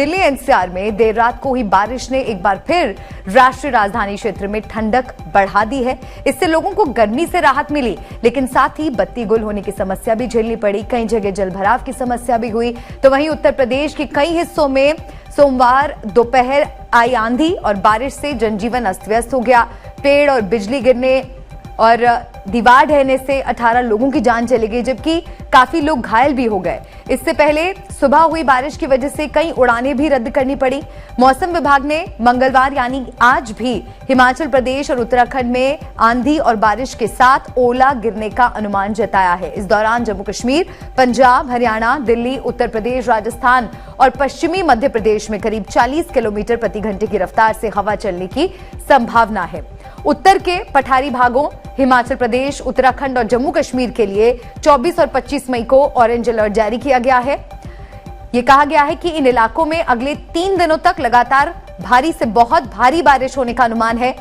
Delhi NCR में देर रात को हुई बारिश ने एक बार फिर राष्ट्रीय राजधानी क्षेत्र में ठंडक बढ़ा दी है। इससे लोगों को गर्मी से राहत मिली, लेकिन साथ ही बत्ती गुल होने की समस्या भी झेलनी पड़ी। कई जगह जलभराव की समस्या भी हुई। तो वहीं उत्तर प्रदेश के कई हिस्सों में सोमवार दोपहर आई आंधी और बारिश से जनजीवन अस्त व्यस्त हो गया। पेड़ और बिजली गिरने और दीवार ढहने से 18 लोगों की जान चली गई, जबकि काफी लोग घायल भी हो गए। इससे पहले सुबह हुई बारिश की वजह से कई उड़ानें भी रद्द करनी पड़ी। मौसम विभाग ने मंगलवार यानी आज भी हिमाचल प्रदेश और उत्तराखंड में आंधी और बारिश के साथ ओला गिरने का अनुमान जताया है। इस दौरान जम्मू कश्मीर, पंजाब, हरियाणा, दिल्ली, उत्तर प्रदेश, राजस्थान और पश्चिमी मध्य प्रदेश में करीब 40 किलोमीटर प्रति घंटे की रफ्तार से हवा चलने की संभावना है। उत्तर के पठारी भागों हिमाचल प्रदेश, उत्तराखंड और जम्मू कश्मीर के लिए 24 और 25 मई को ऑरेंज अलर्ट जारी किया गया है। यह कहा गया है कि इन इलाकों में अगले 3 दिनों तक लगातार भारी से बहुत भारी बारिश होने का अनुमान है।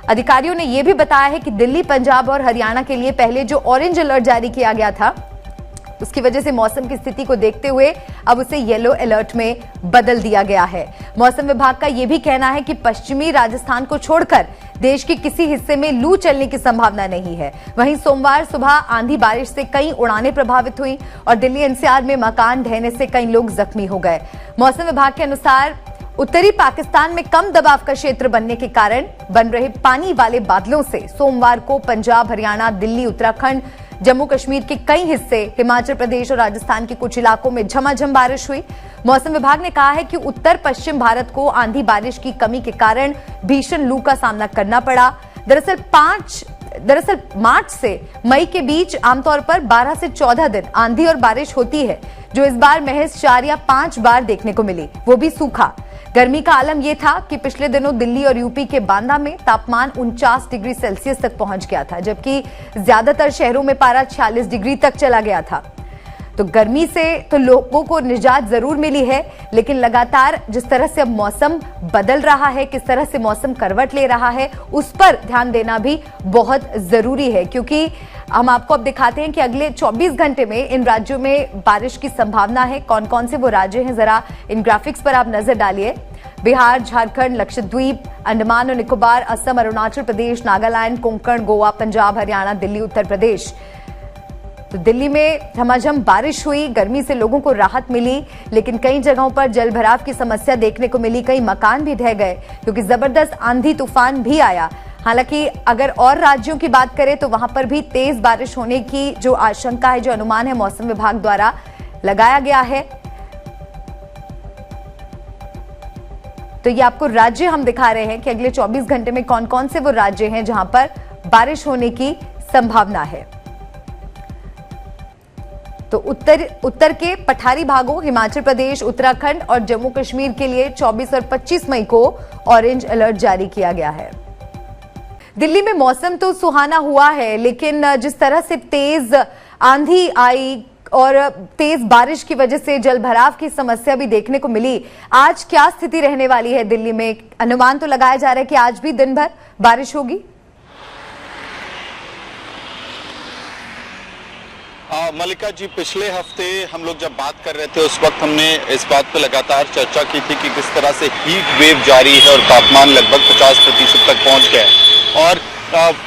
अधिकारियों ने यह भी बताया है कि दिल्ली, पंजाब और हरियाणा के लिए पहले जो ऑरेंज अलर्ट जारी किया गया था, उसकी वजह से मौसम की स्थिति को देखते हुए अब उसे येलो अलर्ट में बदल दिया गया है। मौसम विभाग का यह भी कहना है कि पश्चिमी राजस्थान को छोड़कर देश के किसी हिस्से में लू चलने की संभावना नहीं है। वहीं सोमवार सुबह आंधी बारिश से कई उड़ानें प्रभावित हुई और दिल्ली एनसीआर में मकान ढहने से कई लोग जख्मी हो गए। मौसम विभाग के अनुसार उत्तरी पाकिस्तान में कम दबाव का क्षेत्र बनने के कारण बन रहे पानी वाले बादलों से सोमवार को पंजाब, हरियाणा, दिल्ली, उत्तराखंड, जम्मू कश्मीर के कई हिस्से, हिमाचल प्रदेश और राजस्थान के कुछ इलाकों में झमाझम बारिश हुई। मौसम विभाग ने कहा है कि उत्तर पश्चिम भारत को आंधी बारिश की कमी के कारण भीषण लू का सामना करना पड़ा। दरअसल मार्च से मई के बीच आमतौर पर 12 से 14 दिन आंधी और बारिश होती है, जो इस बार महज 4 या 5 बार देखने को मिली, वो भी सूखा। गर्मी का आलम यह था कि पिछले दिनों दिल्ली और यूपी के बांदा में तापमान 49 डिग्री सेल्सियस तक पहुंच गया था, जबकि ज्यादातर शहरों में पारा 46 डिग्री तक चला गया था। तो गर्मी से तो लोगों को निजात जरूर मिली है, लेकिन लगातार जिस तरह से अब मौसम बदल रहा है, किस तरह से मौसम करवट ले रहा है, उस पर ध्यान देना भी बहुत जरूरी है। क्योंकि हम आपको अब दिखाते हैं कि अगले 24 घंटे में इन राज्यों में बारिश की संभावना है। कौन कौन से वो राज्य हैं, जरा इन ग्राफिक्स पर आप नजर डालिए। बिहार, झारखंड, लक्षद्वीप, अंडमान और निकोबार, असम, अरुणाचल प्रदेश, नागालैंड, कोंकण, गोवा, पंजाब, हरियाणा, दिल्ली, उत्तर प्रदेश। तो दिल्ली में झमाझम बारिश हुई, गर्मी से लोगों को राहत मिली, लेकिन कई जगहों पर जलभराव की समस्या देखने को मिली। कई मकान भी ढह गए क्योंकि जबरदस्त आंधी तूफान भी आया। हालांकि अगर और राज्यों की बात करें तो वहां पर भी तेज बारिश होने की जो आशंका है, जो अनुमान है मौसम विभाग द्वारा लगाया गया है। तो ये आपको राज्य हम दिखा रहे हैं कि अगले 24 घंटे में कौन कौन से वो राज्य हैं जहां पर बारिश होने की संभावना है। तो उत्तर के पठारी भागों हिमाचल प्रदेश, उत्तराखंड और जम्मू कश्मीर के लिए 24 और 25 मई को ऑरेंज अलर्ट जारी किया गया है। दिल्ली में मौसम तो सुहाना हुआ है, लेकिन जिस तरह से तेज आंधी आई और तेज बारिश की वजह से जलभराव की समस्या भी देखने को मिली। आज क्या स्थिति रहने वाली है दिल्ली में? अनुमान तो लगाया जा रहा है कि आज भी दिन भर बारिश होगी। मलिका जी, पिछले हफ्ते हम लोग जब बात कर रहे थे उस वक्त हमने इस बात पर लगातार चर्चा की थी कि किस तरह से हीट वेव जारी है और तापमान लगभग 50% तक पहुंच गया है। और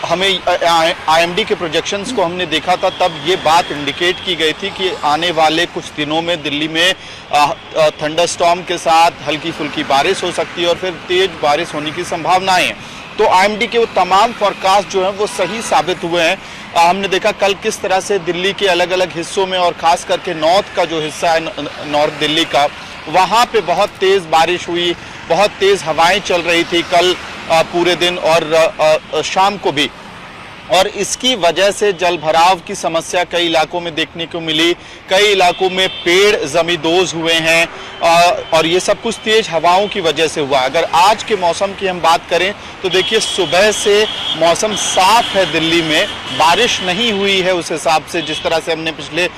हमें आईएमडी के प्रोजेक्शंस को हमने देखा था, तब ये बात इंडिकेट की गई थी कि आने वाले कुछ दिनों में दिल्ली में थंडरस्टॉर्म के साथ हल्की फुल्की बारिश हो सकती है और फिर तेज बारिश होने की संभावनाएं हैं। तो आईएमडी के वो तमाम फोरकास्ट जो हैं वो सही साबित हुए हैं। हमने देखा कल किस तरह से दिल्ली के अलग अलग हिस्सों में और खास करके नॉर्थ का जो हिस्सा है, नॉर्थ दिल्ली का, वहाँ पे बहुत तेज बारिश हुई, बहुत तेज हवाएं चल रही थी कल पूरे दिन और शाम को भी। और इसकी वजह से जलभराव की समस्या कई इलाकों में देखने को मिली। कई इलाकों में पेड़ जमींदोज हुए हैं और ये सब कुछ तेज हवाओं की वजह से हुआ। अगर आज के मौसम की हम बात करें तो देखिए सुबह से मौसम साफ है दिल्ली में, बारिश नहीं हुई है उस हिसाब से जिस तरह से हमने पिछले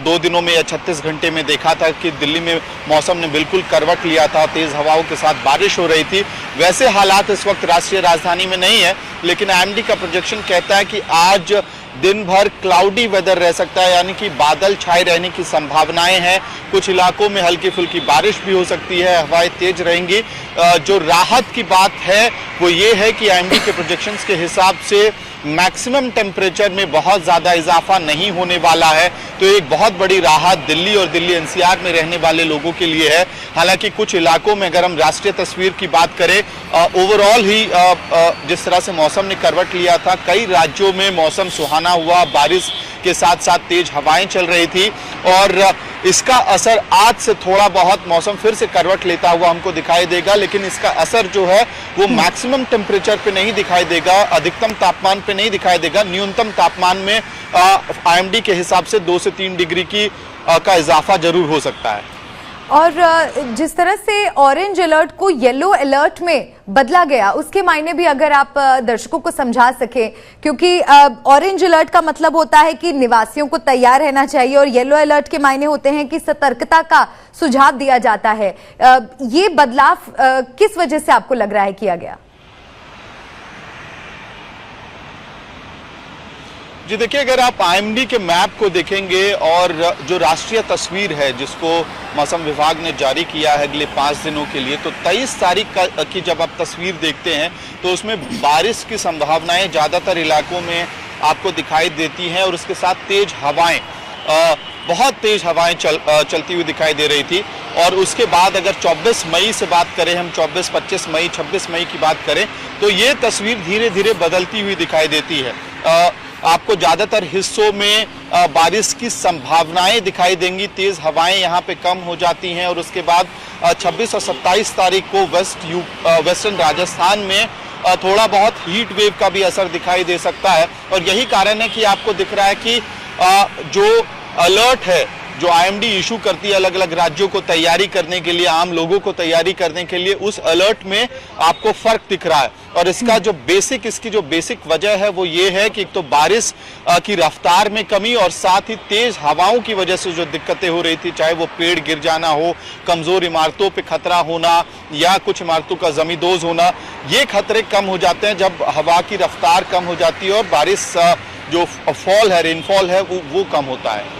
2 दिनों में या 36 घंटे में देखा था कि दिल्ली में मौसम ने बिल्कुल करवट लिया था, तेज हवाओं के साथ बारिश हो रही थी। वैसे हालात इस वक्त राष्ट्रीय राजधानी में नहीं है, लेकिन आईएमडी का प्रोजेक्शन कहता है कि आज दिन भर क्लाउडी वेदर रह सकता है, यानी कि बादल छाए रहने की संभावनाएं हैं। कुछ इलाकों में हल्की फुल्की बारिश भी हो सकती है, हवाएं तेज रहेंगी। जो राहत की बात है वो ये है कि आईएमडी के प्रोजेक्शंस के हिसाब से मैक्सिमम टेम्परेचर में बहुत ज़्यादा इजाफा नहीं होने वाला है, तो एक बहुत बड़ी राहत दिल्ली और दिल्ली एनसीआर में रहने वाले लोगों के लिए है। हालांकि कुछ इलाकों में अगर हम राष्ट्रीय तस्वीर की बात करें, ओवरऑल ही जिस तरह से मौसम ने करवट लिया था, कई राज्यों में मौसम सुहाना हुआ, बारिश के साथ साथ तेज हवाएं चल रही थी और इसका असर आज से थोड़ा बहुत मौसम फिर से करवट लेता हुआ हमको दिखाई देगा, लेकिन इसका असर जो है वो मैक्सिमम टेम्परेचर पे नहीं दिखाई देगा, अधिकतम तापमान पे नहीं दिखाई देगा। न्यूनतम तापमान में आईएमडी के हिसाब से 2 से 3 डिग्री का इजाफा जरूर हो सकता है। और जिस तरह से ऑरेंज अलर्ट को येलो अलर्ट में बदला गया, उसके मायने भी अगर आप दर्शकों को समझा सके, क्योंकि ऑरेंज अलर्ट का मतलब होता है कि निवासियों को तैयार रहना चाहिए और येलो अलर्ट के मायने होते हैं कि सतर्कता का सुझाव दिया जाता है। ये बदलाव किस वजह से आपको लग रहा है किया गया? जी देखिए, अगर आप आईएमडी के मैप को देखेंगे और जो राष्ट्रीय तस्वीर है जिसको मौसम विभाग ने जारी किया है अगले 5 दिनों के लिए, तो 23 तारीख की जब आप तस्वीर देखते हैं तो उसमें बारिश की संभावनाएं ज़्यादातर इलाकों में आपको दिखाई देती हैं और उसके साथ तेज हवाएं, बहुत तेज हवाएं चलती हुई दिखाई दे रही थी। और उसके बाद अगर 24 मई से बात करें हम, 24, 25 मई, 26 मई की बात करें, तो ये तस्वीर धीरे धीरे बदलती हुई दिखाई देती है। आपको ज़्यादातर हिस्सों में बारिश की संभावनाएं दिखाई देंगी, तेज हवाएं यहाँ पे कम हो जाती हैं और उसके बाद 26 और 27 तारीख को वेस्टर्न राजस्थान में थोड़ा बहुत हीट वेव का भी असर दिखाई दे सकता है। और यही कारण है कि आपको दिख रहा है कि जो अलर्ट है जो आईएमडी इशू करती है अलग अलग राज्यों को तैयारी करने के लिए, आम लोगों को तैयारी करने के लिए, उस अलर्ट में आपको फर्क दिख रहा है। और इसकी जो बेसिक वजह है वो ये है कि एक तो बारिश की रफ्तार में कमी और साथ ही तेज हवाओं की वजह से जो दिक्कतें हो रही थी, चाहे वो पेड़ गिर जाना हो, कमजोर इमारतों पे खतरा होना या कुछ इमारतों का जमींदोज होना, ये खतरे कम हो जाते हैं जब हवा की रफ्तार कम हो जाती है और बारिश जो फॉल है, रेनफॉल है, वो कम होता है।